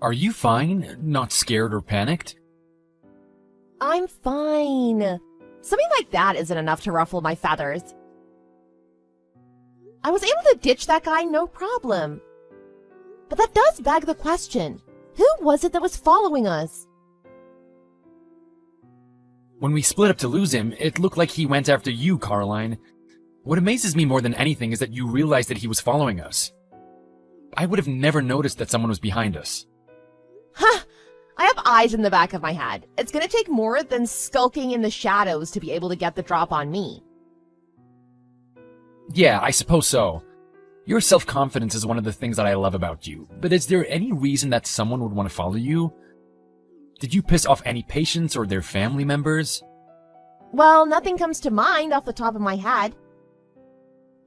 Are you fine? Not scared or panicked? I'm fine. Something like that isn't enough to ruffle my feathers. I was able to ditch that guy no problem. But that does beg the question, who was it that was following us? When we split up to lose him, it looked like he went after you, Caroline. What amazes me more than anything is that you realized that he was following us. I would have never noticed that someone was behind us. Huh! I have eyes in the back of my head. It's gonna take more than skulking in the shadows to be able to get the drop on me. Yeah, I suppose so. Your self-confidence is one of the things that I love about you, but is there any reason that someone would want to follow you? Did you piss off any patients or their family members? Well, nothing comes to mind off the top of my head.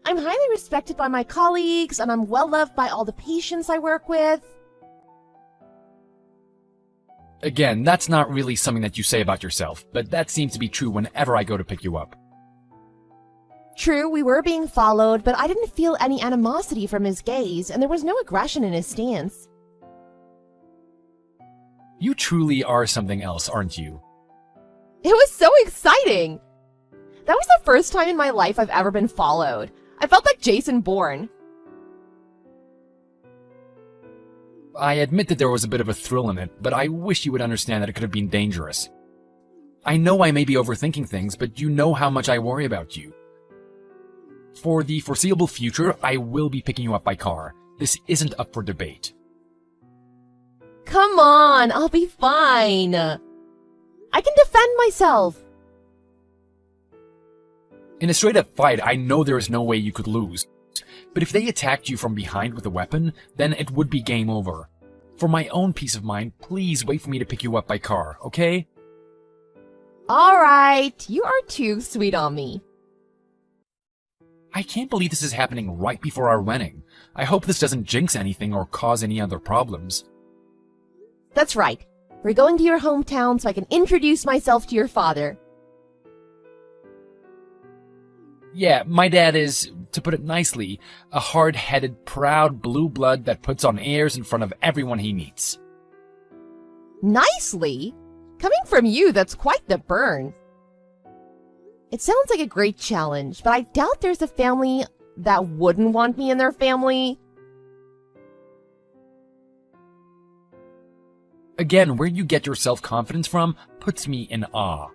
I'm highly respected by my colleagues, and I'm well loved by all the patients I work with. Again, that's not really something that you say about yourself, but that seems to be true whenever I go to pick you up. True, we were being followed, but I didn't feel any animosity from his gaze, and there was no aggression in his stance. You truly are something else, aren't you? It was so exciting! That was the first time in my life I've ever been followed. I felt like Jason Bourne. I admit that there was a bit of a thrill in it, but I wish you would understand that it could have been dangerous. I know I may be overthinking things, but you know how much I worry about you. For the foreseeable future, I will be picking you up by car. This isn't up for debate. Come on, I'll be fine. I can defend myself. In a straight-up fight, I know there is no way you could lose. But if they attacked you from behind with a weapon, then it would be game over. For my own peace of mind, please wait for me to pick you up by car, okay? Alright, you are too sweet on me. I can't believe this is happening right before our wedding. I hope this doesn't jinx anything or cause any other problems. That's right. We're going to your hometown so I can introduce myself to your father. Yeah, my dad is, to put it nicely, a hard-headed, proud blue blood that puts on airs in front of everyone he meets. Nicely? Coming from you, that's quite the burn. It sounds like a great challenge, but I doubt there's a family that wouldn't want me in their family. Again, where you get your self-confidence from puts me in awe.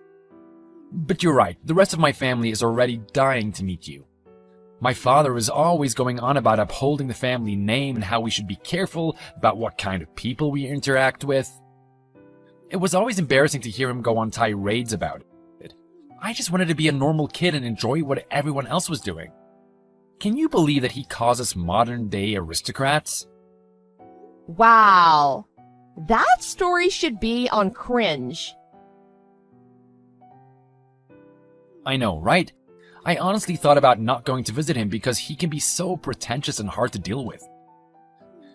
But you're right, the rest of my family is already dying to meet you. My father is always going on about upholding the family name and how we should be careful about what kind of people we interact with. It was always embarrassing to hear him go on tirades about it. I just wanted to be a normal kid and enjoy what everyone else was doing. Can you believe that he calls us modern-day aristocrats? Wow. That story should be on Cringe. I know, right? I honestly thought about not going to visit him because he can be so pretentious and hard to deal with.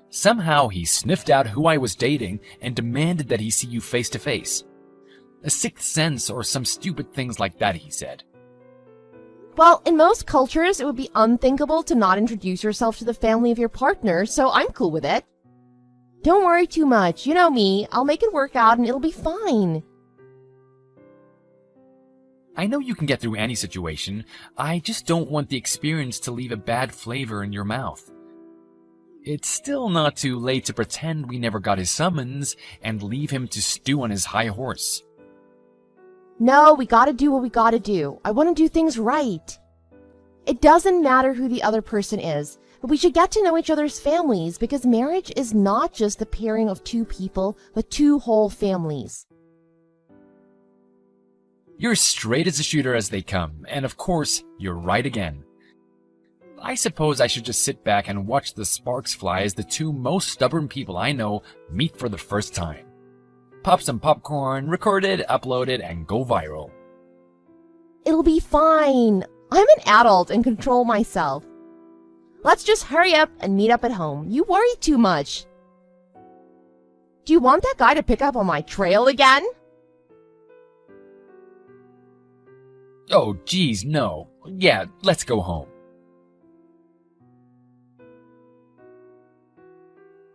Somehow he sniffed out who I was dating and demanded that he see you face to face. A sixth sense or some stupid things like that, he said. Well, in most cultures, it would be unthinkable to not introduce yourself to the family of your partner, so I'm cool with it. Don't worry too much. You know me. I'll make it work out and it'll be fine. I know you can get through any situation. I just don't want the experience to leave a bad flavor in your mouth. It's still not too late to pretend we never got his summons and leave him to stew on his high horse. No, we gotta do what we gotta do. I want to do things right. It doesn't matter who the other person is, but we should get to know each other's families because marriage is not just the pairing of two people, but two whole families. You're straight as a shooter as they come, and of course, you're right again. I suppose I should just sit back and watch the sparks fly as the two most stubborn people I know meet for the first time. Pop some popcorn, record it, upload it, and go viral. It'll be fine. I'm an adult and control myself. Let's just hurry up and meet up at home. You worry too much. Do you want that guy to pick up on my trail again? Oh, geez, no. Yeah, let's go home.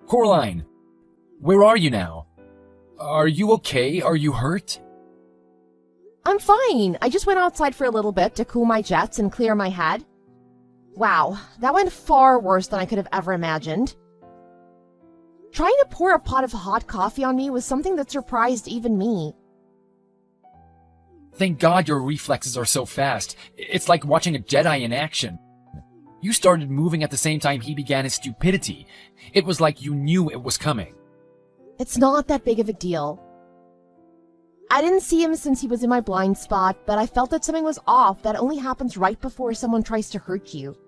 Coraline, Where are you now? Are you okay? Are you hurt? I'm fine. I just went outside for a little bit to cool my jets and clear my head. Wow, that went far worse than I could have ever imagined. Trying to pour a pot of hot coffee on me was something that surprised even me. Thank God your reflexes are so fast. It's like watching a Jedi in action. You started moving at the same time he began his stupidity. It was like you knew it was coming. It's not that big of a deal. I didn't see him since he was in my blind spot, but I felt that something was off that only happens right before someone tries to hurt you.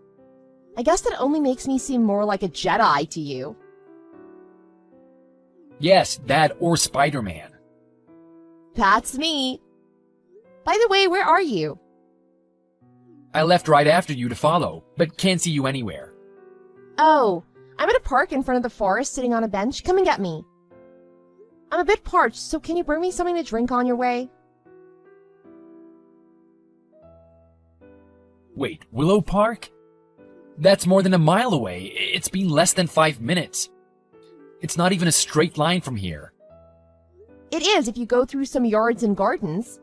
I guess that only makes me seem more like a Jedi to you. Yes, that or Spider-Man. That's me. By the way, where are you? I left right after you to follow, but can't see you anywhere. Oh, I'm at a park in front of the forest sitting on a bench. Come and get me. I'm a bit parched, so can you bring me something to drink on your way? Wait, Willow Park? That's more than a mile away. It's been less than 5 minutes. It's not even a straight line from here. It is if you go through some yards and gardens.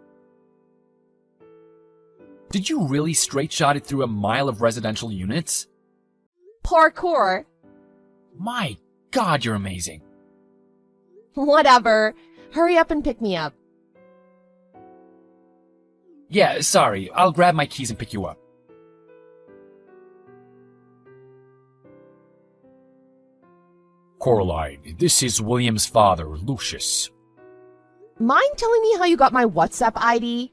Did you really straight shot it through a mile of residential units? Parkour. My God, you're amazing. Whatever. Hurry up and pick me up. Yeah, sorry. I'll grab my keys and pick you up. Coraline, this is William's father, Lucius. Mind telling me how you got my WhatsApp ID?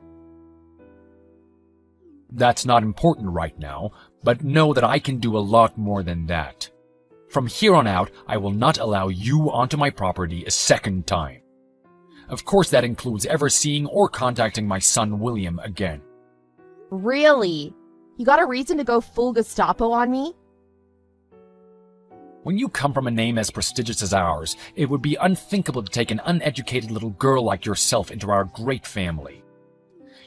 That's not important right now, but know that I can do a lot more than that. From here on out, I will not allow you onto my property a second time. Of course, that includes ever seeing or contacting my son William again. Really? You got a reason to go full Gestapo on me? When you come from a name as prestigious as ours, it would be unthinkable to take an uneducated little girl like yourself into our great family.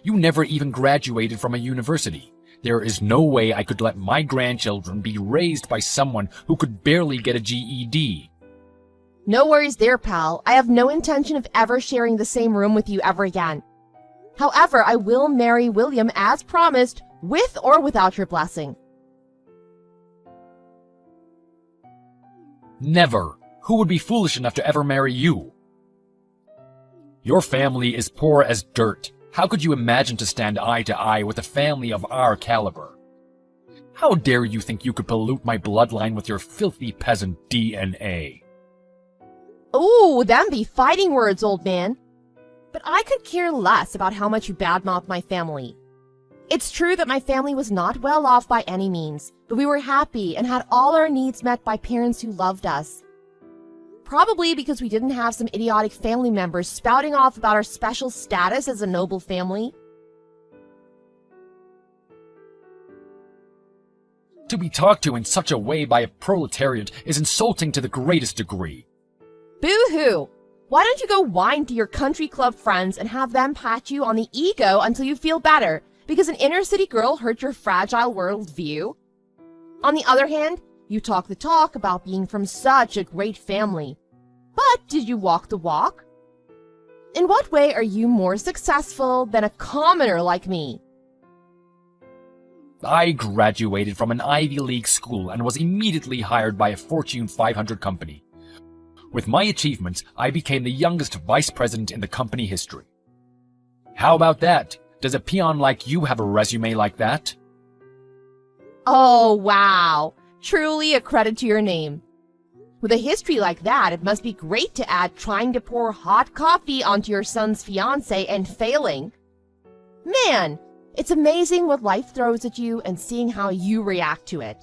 You never even graduated from a university. There is no way I could let my grandchildren be raised by someone who could barely get a GED. No worries there, pal. I have no intention of ever sharing the same room with you ever again. However, I will marry William as promised, with or without your blessing. Never. Who would be foolish enough to ever marry you? Your family is poor as dirt. How could you imagine to stand eye to eye with a family of our caliber? How dare you think you could pollute my bloodline with your filthy peasant DNA? Ooh, them be fighting words, old man. But I could care less about how much you badmouth my family. It's true that my family was not well off by any means, but we were happy and had all our needs met by parents who loved us. Probably because we didn't have some idiotic family members spouting off about our special status as a noble family. To be talked to in such a way by a proletariat is insulting to the greatest degree. Boo-hoo! Why don't you go whine to your country club friends and have them pat you on the ego until you feel better, because an inner-city girl hurt your fragile worldview? On the other hand, you talk the talk about being from such a great family. But did you walk the walk? In what way are you more successful than a commoner like me? I graduated from an Ivy League school and was immediately hired by a Fortune 500 company. With my achievements, I became the youngest vice president in the company history. How about that? Does a peon like you have a resume like that? Oh, wow. Truly a credit to your name. With a history like that, it must be great to add trying to pour hot coffee onto your son's fiancé and failing. Man, it's amazing what life throws at you and seeing how you react to it.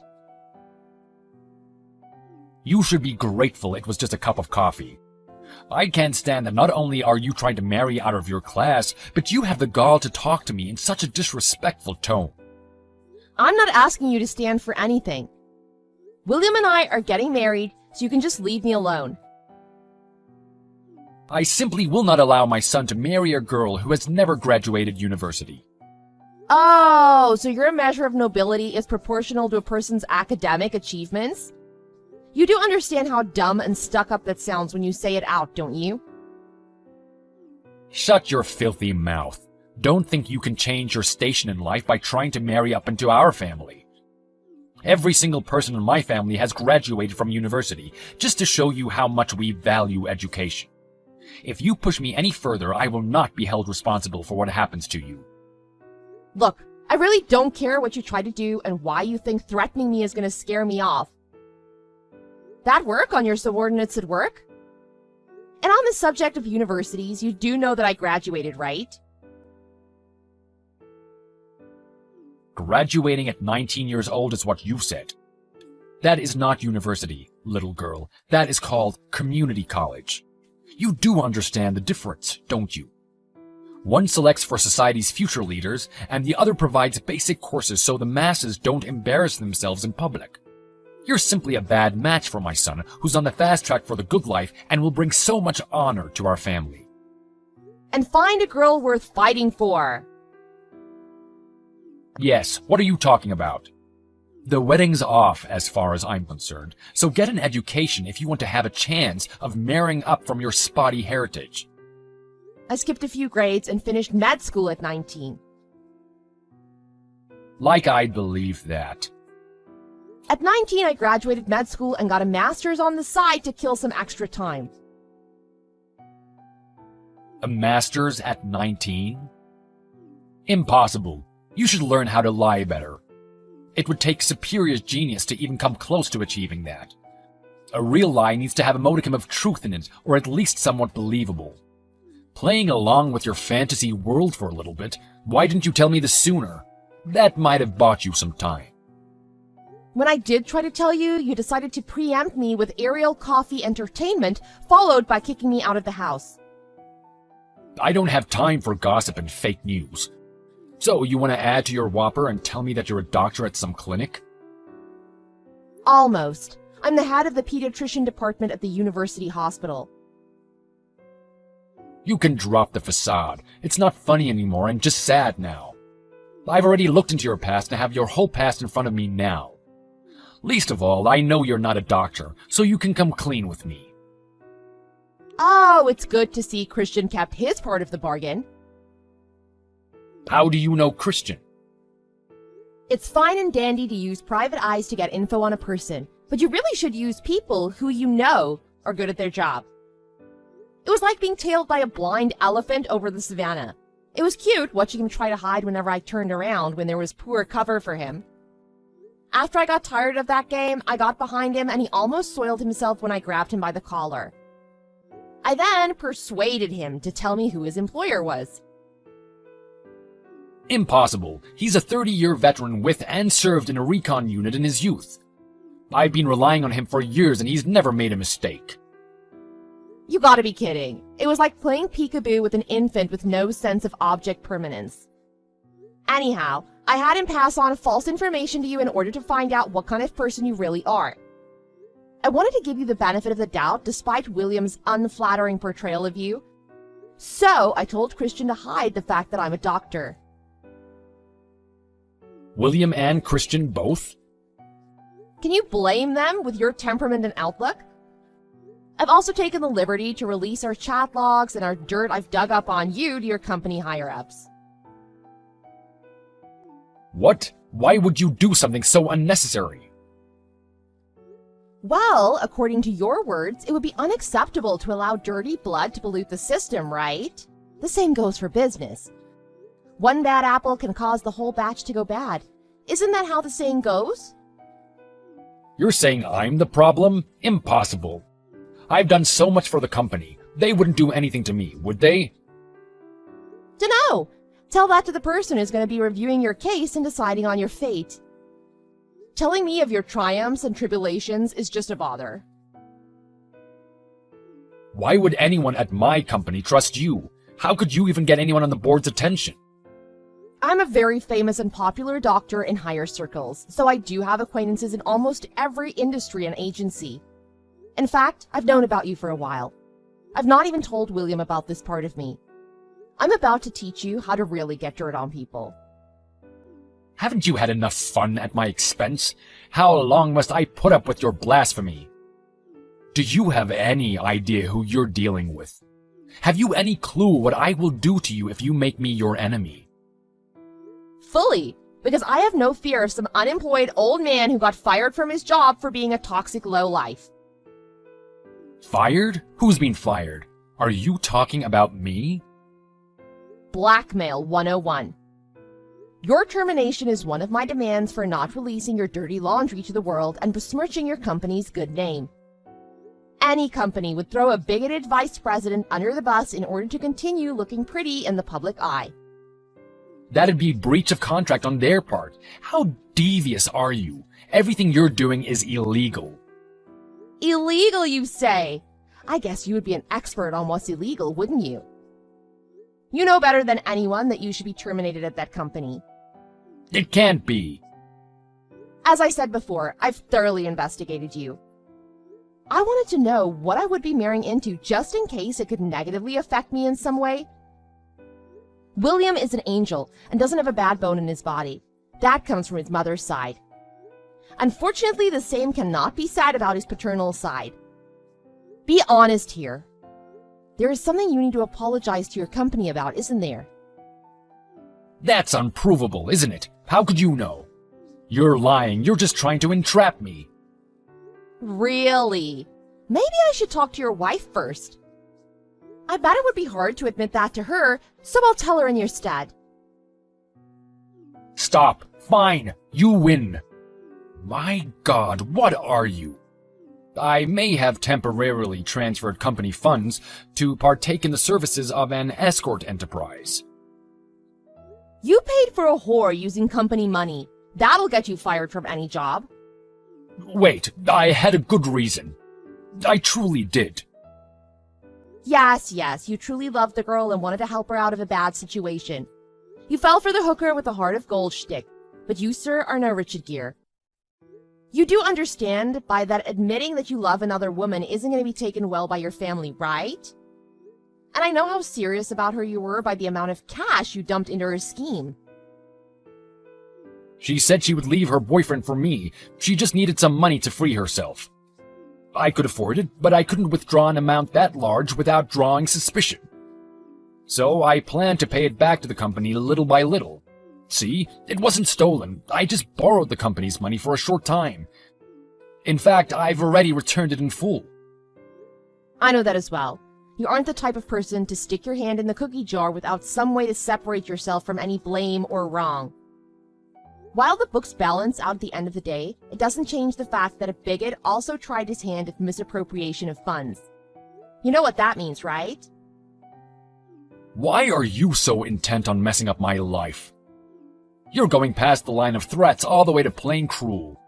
You should be grateful it was just a cup of coffee. I can't stand that not only are you trying to marry out of your class, but you have the gall to talk to me in such a disrespectful tone. I'm not asking you to stand for anything. William and I are getting married, so you can just leave me alone. I simply will not allow my son to marry a girl who has never graduated university. Oh, so your measure of nobility is proportional to a person's academic achievements? You do understand how dumb and stuck up that sounds when you say it out, don't you? Shut your filthy mouth. Don't think you can change your station in life by trying to marry up into our family. Every single person in my family has graduated from university, just to show you how much we value education. If you push me any further, I will not be held responsible for what happens to you. Look, I really don't care what you try to do and why you think threatening me is going to scare me off. That work on your subordinates at work? And on the subject of universities, you do know that I graduated, right? Graduating at 19 years old is what you said. That is not university, little girl. That is called community college. You do understand the difference, don't you? One selects for society's future leaders, and the other provides basic courses so the masses don't embarrass themselves in public. You're simply a bad match for my son, who's on the fast track for the good life and will bring so much honor to our family. And find a girl worth fighting for. Yes, what are you talking about? The wedding's off as far as I'm concerned, so get an education if you want to have a chance of marrying up from your spotty heritage. I skipped a few grades and finished med school at 19. Like I'd believe that. At 19, I graduated med school and got a master's on the side to kill some extra time. A master's at 19? Impossible. You should learn how to lie better. It would take superior genius to even come close to achieving that. A real lie needs to have a modicum of truth in it, or at least somewhat believable. Playing along with your fantasy world for a little bit, why didn't you tell me this sooner? That might have bought you some time. When I did try to tell you, you decided to preempt me with Ariel Coffee Entertainment, followed by kicking me out of the house. I don't have time for gossip and fake news. So, you want to add to your whopper and tell me that you're a doctor at some clinic? Almost. I'm the head of the pediatrician department at the university hospital. You can drop the facade. It's not funny anymore and just sad now. I've already looked into your past and have your whole past in front of me now. Least of all, I know you're not a doctor, so you can come clean with me. Oh, it's good to see Christian kept his part of the bargain. How do you know Christian? It's fine and dandy to use private eyes to get info on a person, but you really should use people who you know are good at their job. It was like being tailed by a blind elephant over the savannah. It was cute watching him try to hide whenever I turned around when there was poor cover for him. After I got tired of that game, I got behind him and he almost soiled himself when I grabbed him by the collar. I then persuaded him to tell me who his employer was. Impossible. He's a 30-year veteran with and served in a recon unit in his youth. I've been relying on him for years and he's never made a mistake. You gotta be kidding. It was like playing peekaboo with an infant with no sense of object permanence. Anyhow, I had him pass on false information to you in order to find out what kind of person you really are. I wanted to give you the benefit of the doubt despite William's unflattering portrayal of you. So I told Christian to hide the fact that I'm a doctor. William and Christian both? Can you blame them with your temperament and outlook? I've also taken the liberty to release our chat logs and our dirt I've dug up on you to your company higher-ups. What? Why would you do something so unnecessary? Well, according to your words, it would be unacceptable to allow dirty blood to pollute the system, right? The same goes for business. One bad apple can cause the whole batch to go bad. Isn't that how the saying goes? You're saying I'm the problem? Impossible. I've done so much for the company. They wouldn't do anything to me, would they? Dunno. Tell that to the person who's going to be reviewing your case and deciding on your fate. Telling me of your triumphs and tribulations is just a bother. Why would anyone at my company trust you? How could you even get anyone on the board's attention? I'm a very famous and popular doctor in higher circles, so I do have acquaintances in almost every industry and agency. In fact, I've known about you for a while. I've not even told William about this part of me. I'm about to teach you how to really get dirt on people. Haven't you had enough fun at my expense? How long must I put up with your blasphemy? Do you have any idea who you're dealing with? Have you any clue what I will do to you if you make me your enemy? Fully, because I have no fear of some unemployed old man who got fired from his job for being a toxic lowlife. Fired? Who's been fired? Are you talking about me? Blackmail 101. Your termination is one of my demands for not releasing your dirty laundry to the world and besmirching your company's good name. Any company would throw a bigoted vice president under the bus in order to continue looking pretty in the public eye. That'd be breach of contract on their part. How devious are you? Everything you're doing is illegal. Illegal, you say? I guess you would be an expert on what's illegal, wouldn't you? You know better than anyone that you should be terminated at that company. It can't be. As I said before, I've thoroughly investigated you. I wanted to know what I would be marrying into just in case it could negatively affect me in some way. William is an angel and doesn't have a bad bone in his body. That comes from his mother's side. Unfortunately, the same cannot be said about his paternal side. Be honest here. There is something you need to apologize to your company about, isn't there? That's unprovable, isn't it? How could you know? You're lying. You're just trying to entrap me. Really? Maybe I should talk to your wife first. I bet it would be hard to admit that to her, so I'll tell her in your stead. Stop. Fine. You win. My God, what are you? I may have temporarily transferred company funds to partake in the services of an escort enterprise. You paid for a whore using company money. That'll get you fired from any job. Wait, I had a good reason. I truly did. Yes, you truly loved the girl and wanted to help her out of a bad situation. You fell for the hooker with a heart of gold shtick, but you, sir, are no Richard Gere. You do understand by that admitting that you love another woman isn't going to be taken well by your family, right? And I know how serious about her you were by the amount of cash you dumped into her scheme. She said she would leave her boyfriend for me. She just needed some money to free herself. I could afford it, but I couldn't withdraw an amount that large without drawing suspicion. So I planned to pay it back to the company little by little. See, it wasn't stolen. I just borrowed the company's money for a short time. In fact, I've already returned it in full. I know that as well. You aren't the type of person to stick your hand in the cookie jar without some way to separate yourself from any blame or wrong. While the books balance out at the end of the day, it doesn't change the fact that a bigot also tried his hand at misappropriation of funds. You know what that means, right? Why are you so intent on messing up my life? You're going past the line of threats all the way to plain cruel.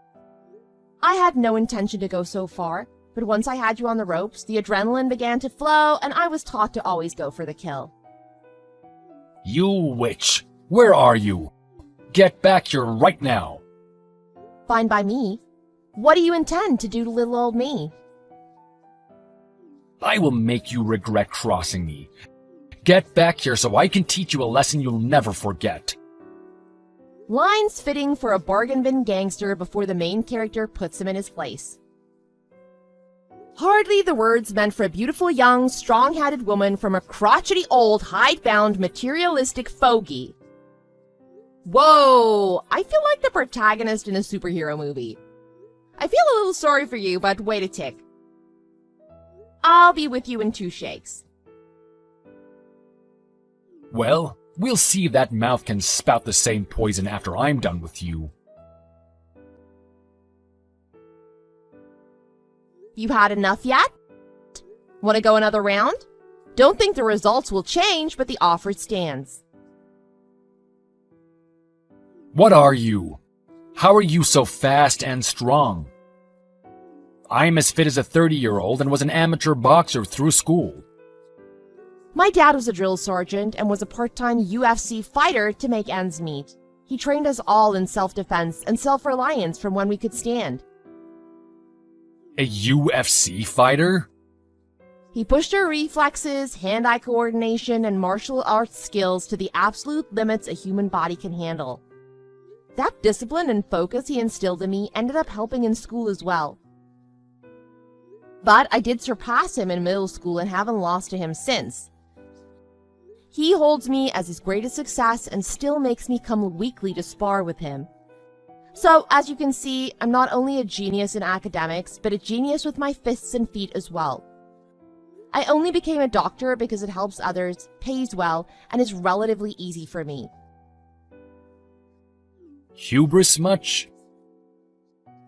I had no intention to go so far, but once I had you on the ropes, the adrenaline began to flow, and I was taught to always go for the kill. You witch! Where are you? Get back here right now! Fine by me. What do you intend to do to little old me? I will make you regret crossing me. Get back here so I can teach you a lesson you'll never forget. Lines fitting for a bargain bin gangster before the main character puts him in his place. Hardly the words meant for a beautiful young, strong-headed woman from a crotchety old, hidebound, materialistic fogey. Whoa! I feel like the protagonist in a superhero movie. I feel a little sorry for you, but wait a tick. I'll be with you in 2 shakes. Well, we'll see if that mouth can spout the same poison after I'm done with you. You had enough yet? Want to go another round? Don't think the results will change, but the offer stands. What are you? How are you so fast and strong? I'm as fit as a 30-year-old and was an amateur boxer through school. My dad was a drill sergeant and was a part-time UFC fighter to make ends meet. He trained us all in self-defense and self-reliance from when we could stand. A UFC fighter? He pushed our reflexes, hand-eye coordination, and martial arts skills to the absolute limits a human body can handle. That discipline and focus he instilled in me ended up helping in school as well. But I did surpass him in middle school and haven't lost to him since. He holds me as his greatest success and still makes me come weekly to spar with him. So, as you can see, I'm not only a genius in academics, but a genius with my fists and feet as well. I only became a doctor because it helps others, pays well, and is relatively easy for me. Hubris much?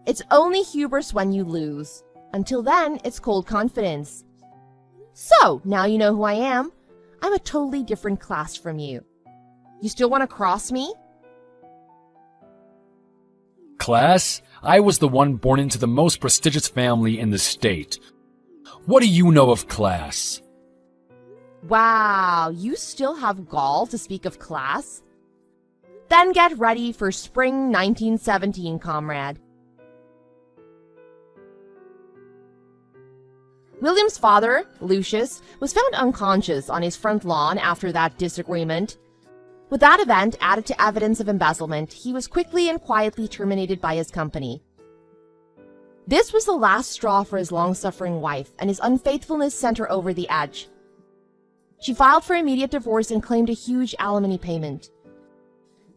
It's only hubris when you lose. Until then, it's cold confidence. So, now you know who I am. I'm a totally different class from you. You still want to cross me? Class, I was the one born into the most prestigious family in the state. What do you know of class? Wow, you still have gall to speak of class? Then get ready for spring 1917, comrade. William's father, Lucius, was found unconscious on his front lawn after that disagreement. With that event added to evidence of embezzlement, he was quickly and quietly terminated by his company. This was the last straw for his long-suffering wife, and his unfaithfulness sent her over the edge. She filed for immediate divorce and claimed a huge alimony payment.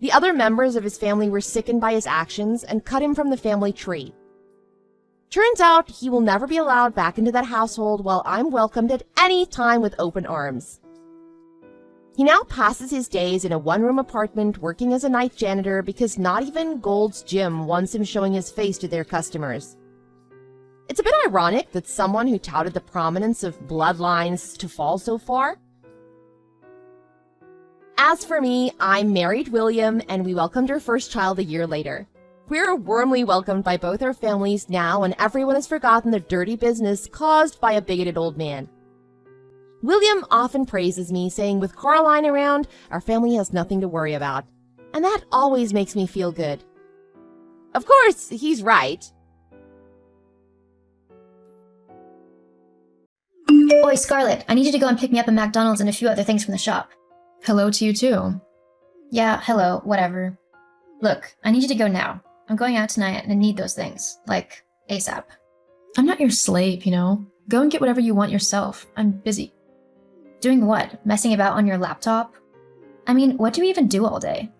The other members of his family were sickened by his actions and cut him from the family tree. Turns out he will never be allowed back into that household while I'm welcomed at any time with open arms. He now passes his days in a one-room apartment working as a night janitor because not even Gold's Gym wants him showing his face to their customers. It's a bit ironic that someone who touted the prominence of bloodlines to fall so far. As for me, I married William and we welcomed our first child a year later. We're warmly welcomed by both our families now, and everyone has forgotten the dirty business caused by a bigoted old man. William often praises me, saying with Caroline around, our family has nothing to worry about. And that always makes me feel good. Of course, he's right. Oi, Scarlett, I need you to go and pick me up a McDonald's and a few other things from the shop. Hello to you too. Yeah, hello, whatever. Look, I need you to go now. I'm going out tonight and I need those things, like, ASAP. I'm not your slave, you know? Go and get whatever you want yourself. I'm busy. Doing what? Messing about on your laptop? I mean, what do you even do all day?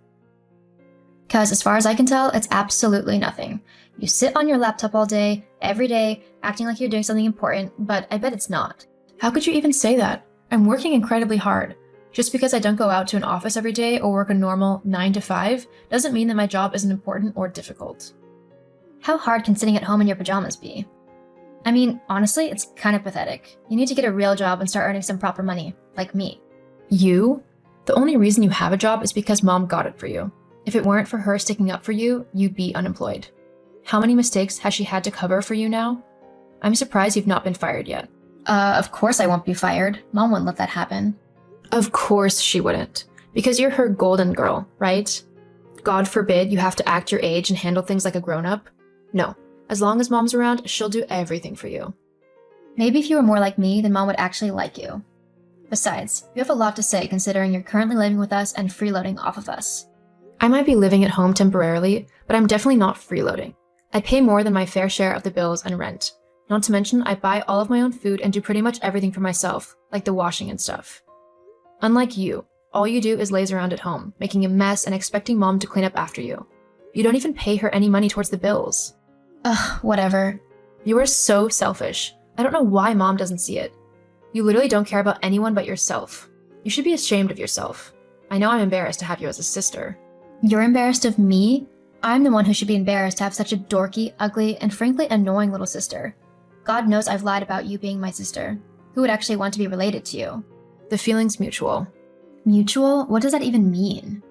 'Cause as far as I can tell, it's absolutely nothing. You sit on your laptop all day, every day, acting like you're doing something important, but I bet it's not. How could you even say that? I'm working incredibly hard. Just because I don't go out to an office every day or work a normal 9 to 5 doesn't mean that my job isn't important or difficult. How hard can sitting at home in your pajamas be? I mean, honestly, it's kind of pathetic. You need to get a real job and start earning some proper money, like me. You? The only reason you have a job is because mom got it for you. If it weren't for her sticking up for you, you'd be unemployed. How many mistakes has she had to cover for you now? I'm surprised you've not been fired yet. Of course I won't be fired. Mom wouldn't let that happen. Of course she wouldn't. Because you're her golden girl, right? God forbid you have to act your age and handle things like a grown-up. No. As long as mom's around, she'll do everything for you. Maybe if you were more like me, then mom would actually like you. Besides, you have a lot to say considering you're currently living with us and freeloading off of us. I might be living at home temporarily, but I'm definitely not freeloading. I pay more than my fair share of the bills and rent. Not to mention, I buy all of my own food and do pretty much everything for myself, like the washing and stuff. Unlike you, all you do is laze around at home, making a mess and expecting mom to clean up after you. You don't even pay her any money towards the bills. Ugh, whatever. You are so selfish. I don't know why mom doesn't see it. You literally don't care about anyone but yourself. You should be ashamed of yourself. I know I'm embarrassed to have you as a sister. You're embarrassed of me? I'm the one who should be embarrassed to have such a dorky, ugly, and frankly annoying little sister. God knows I've lied about you being my sister. Who would actually want to be related to you? The feeling's mutual. Mutual? What does that even mean?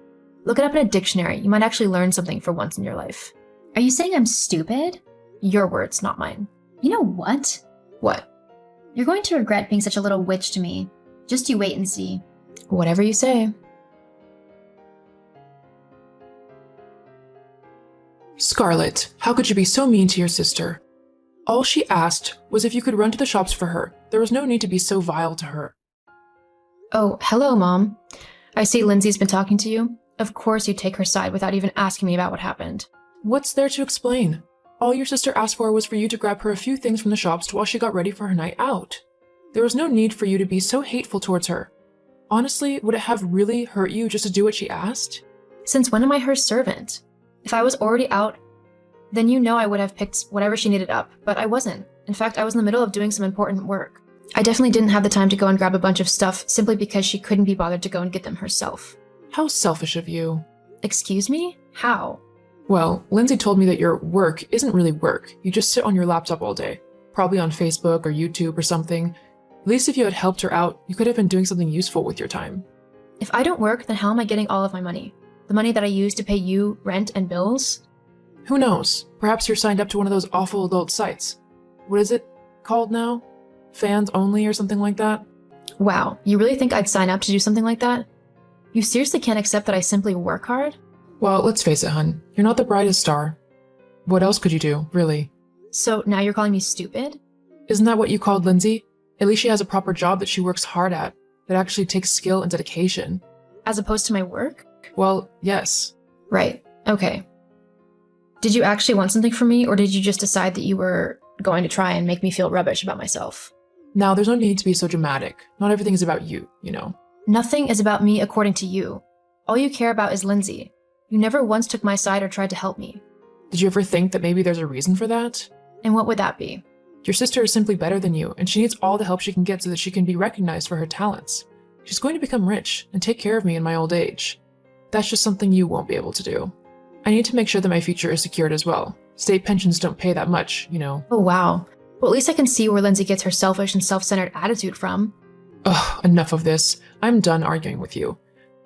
Look it up in a dictionary. You might actually learn something for once in your life. Are you saying I'm stupid? Your words, not mine. You know what? What? You're going to regret being such a little witch to me. Just you wait and see. Whatever you say. Scarlett, how could you be so mean to your sister? All she asked was if you could run to the shops for her. There was no need to be so vile to her. Oh, hello, Mom. I see Lindsay's been talking to you. Of course you'd take her side without even asking me about what happened. What's there to explain? All your sister asked for was for you to grab her a few things from the shops while she got ready for her night out. There was no need for you to be so hateful towards her. Honestly, would it have really hurt you just to do what she asked? Since when am I her servant? If I was already out, then you know I would have picked whatever she needed up, but I wasn't. In fact, I was in the middle of doing some important work. I definitely didn't have the time to go and grab a bunch of stuff simply because she couldn't be bothered to go and get them herself. How selfish of you. Excuse me? How? Well, Lindsay told me that your work isn't really work. You just sit on your laptop all day, probably on Facebook or YouTube or something. At least if you had helped her out, you could have been doing something useful with your time. If I don't work, then how am I getting all of my money? The money that I use to pay you, rent, and bills? Who knows? Perhaps you're signed up to one of those awful adult sites. What is it called now? Fans only or something like that? Wow, you really think I'd sign up to do something like that? You seriously can't accept that I simply work hard? Well, let's face it, hun. You're not the brightest star. What else could you do, really? So now you're calling me stupid? Isn't that what you called Lindsay? At least she has a proper job that she works hard at, that actually takes skill and dedication. As opposed to my work? Well, yes. Right, okay. Did you actually want something from me, or did you just decide that you were going to try and make me feel rubbish about myself? Now, there's no need to be so dramatic. Not everything is about you, you know. Nothing is about me according to you. All you care about is Lindsay. You never once took my side or tried to help me. Did you ever think that maybe there's a reason for that? And what would that be? Your sister is simply better than you, and she needs all the help she can get so that she can be recognized for her talents. She's going to become rich and take care of me in my old age. That's just something you won't be able to do. I need to make sure that my future is secured as well. State pensions don't pay that much, you know. Oh wow. Well, at least I can see where Lindsay gets her selfish and self-centered attitude from. Ugh, enough of this. I'm done arguing with you.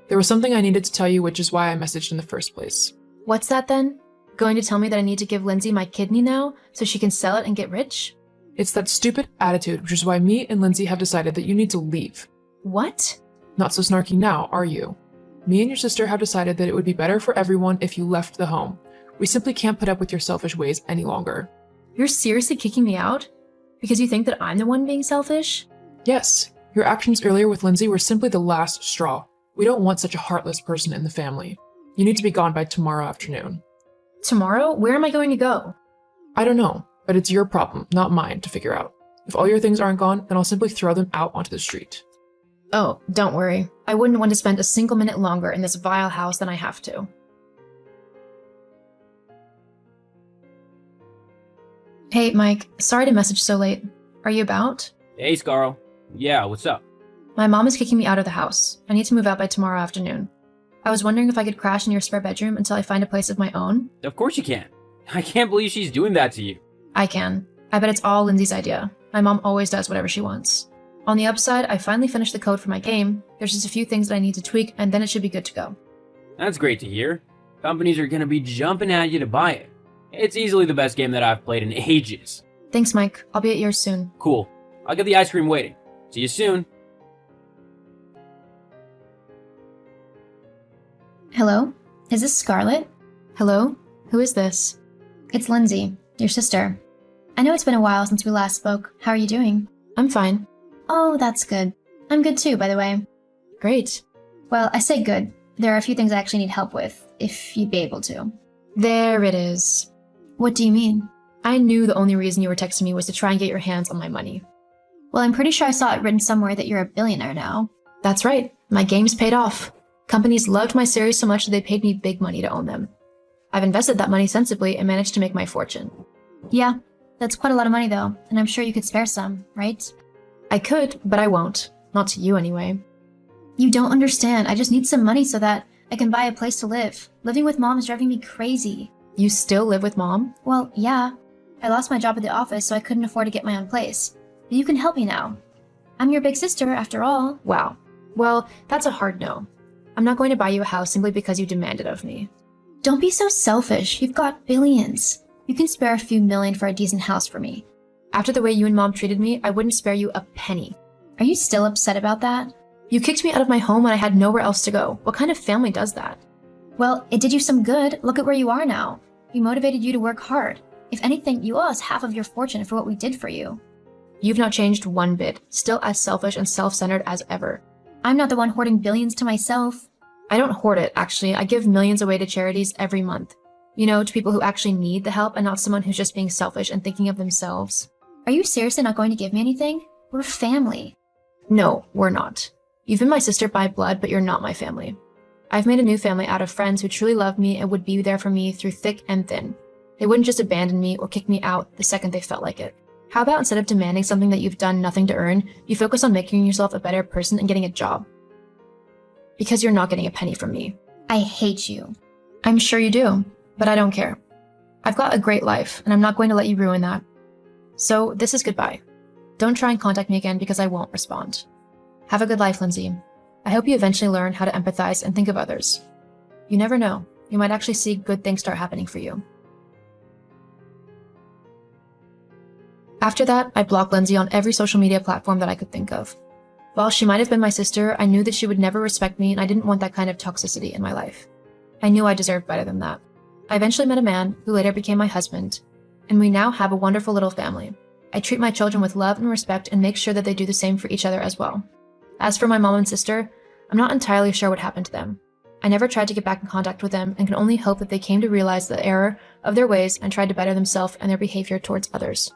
There was something I needed to tell you, which is why I messaged in the first place. What's that then? Going to tell me that I need to give Lindsay my kidney now so she can sell it and get rich? It's that stupid attitude, which is why me and Lindsay have decided that you need to leave. What? Not so snarky now, are you? Me and your sister have decided that it would be better for everyone if you left the home. We simply can't put up with your selfish ways any longer. You're seriously kicking me out? Because you think that I'm the one being selfish? Yes, your actions earlier with Lindsay were simply the last straw. We don't want such a heartless person in the family. You need to be gone by tomorrow afternoon. Tomorrow? Where am I going to go? I don't know, but it's your problem, not mine, to figure out. If all your things aren't gone, then I'll simply throw them out onto the street. Oh, don't worry. I wouldn't want to spend a single minute longer in this vile house than I have to. Hey, Mike. Sorry to message so late. Are you about? Hey, Scarl. Yeah, what's up? My mom is kicking me out of the house. I need to move out by tomorrow afternoon. I was wondering if I could crash in your spare bedroom until I find a place of my own. Of course you can. I can't believe she's doing that to you. I can. I bet it's all Lindsay's idea. My mom always does whatever she wants. On the upside, I finally finished the code for my game. There's just a few things that I need to tweak, and then it should be good to go. That's great to hear. Companies are gonna be jumping at you to buy it. It's easily the best game that I've played in ages. Thanks, Mike. I'll be at yours soon. Cool. I'll get the ice cream waiting. See you soon. Hello? Is this Scarlett? Hello? Who is this? It's Lindsay, your sister. I know it's been a while since we last spoke. How are you doing? I'm fine. Oh, that's good. I'm good too, by the way. Great. Well, I say good. There are a few things I actually need help with, if you'd be able to. There it is. What do you mean? I knew the only reason you were texting me was to try and get your hands on my money. Well, I'm pretty sure I saw it written somewhere that you're a billionaire now. That's right. My games paid off. Companies loved my series so much that they paid me big money to own them. I've invested that money sensibly and managed to make my fortune. Yeah, that's quite a lot of money though, and I'm sure you could spare some, right? I could, but I won't. Not to you anyway. You don't understand. I just need some money so that I can buy a place to live. Living with mom is driving me crazy. You still live with mom? Well, yeah. I lost my job at the office, so I couldn't afford to get my own place. But you can help me now. I'm your big sister, after all. Wow. Well, that's a hard no. I'm not going to buy you a house simply because you demand it of me. Don't be so selfish. You've got billions. You can spare a few million for a decent house for me. After the way you and mom treated me, I wouldn't spare you a penny. Are you still upset about that? You kicked me out of my home when I had nowhere else to go. What kind of family does that? Well, it did you some good. Look at where you are now. We motivated you to work hard. If anything, you owe us half of your fortune for what we did for you. You've not changed one bit. Still as selfish and self-centered as ever. I'm not the one hoarding billions to myself. I don't hoard it, actually. I give millions away to charities every month. You know, to people who actually need the help and not someone who's just being selfish and thinking of themselves. Are you seriously not going to give me anything? We're family. No, we're not. You've been my sister by blood, but you're not my family. I've made a new family out of friends who truly love me and would be there for me through thick and thin. They wouldn't just abandon me or kick me out the second they felt like it. How about instead of demanding something that you've done nothing to earn, you focus on making yourself a better person and getting a job? Because you're not getting a penny from me. I hate you. I'm sure you do, but I don't care. I've got a great life, and I'm not going to let you ruin that. So this is goodbye. Don't try and contact me again because I won't respond. Have a good life, Lindsay. I hope you eventually learn how to empathize and think of others. You never know. You might actually see good things start happening for you. After that, I blocked Lindsay on every social media platform that I could think of. While she might have been my sister, I knew that she would never respect me, and I didn't want that kind of toxicity in my life. I knew I deserved better than that. I eventually met a man who later became my husband, and we now have a wonderful little family. I treat my children with love and respect and make sure that they do the same for each other as well. As for my mom and sister, I'm not entirely sure what happened to them. I never tried to get back in contact with them and can only hope that they came to realize the error of their ways and tried to better themselves and their behavior towards others.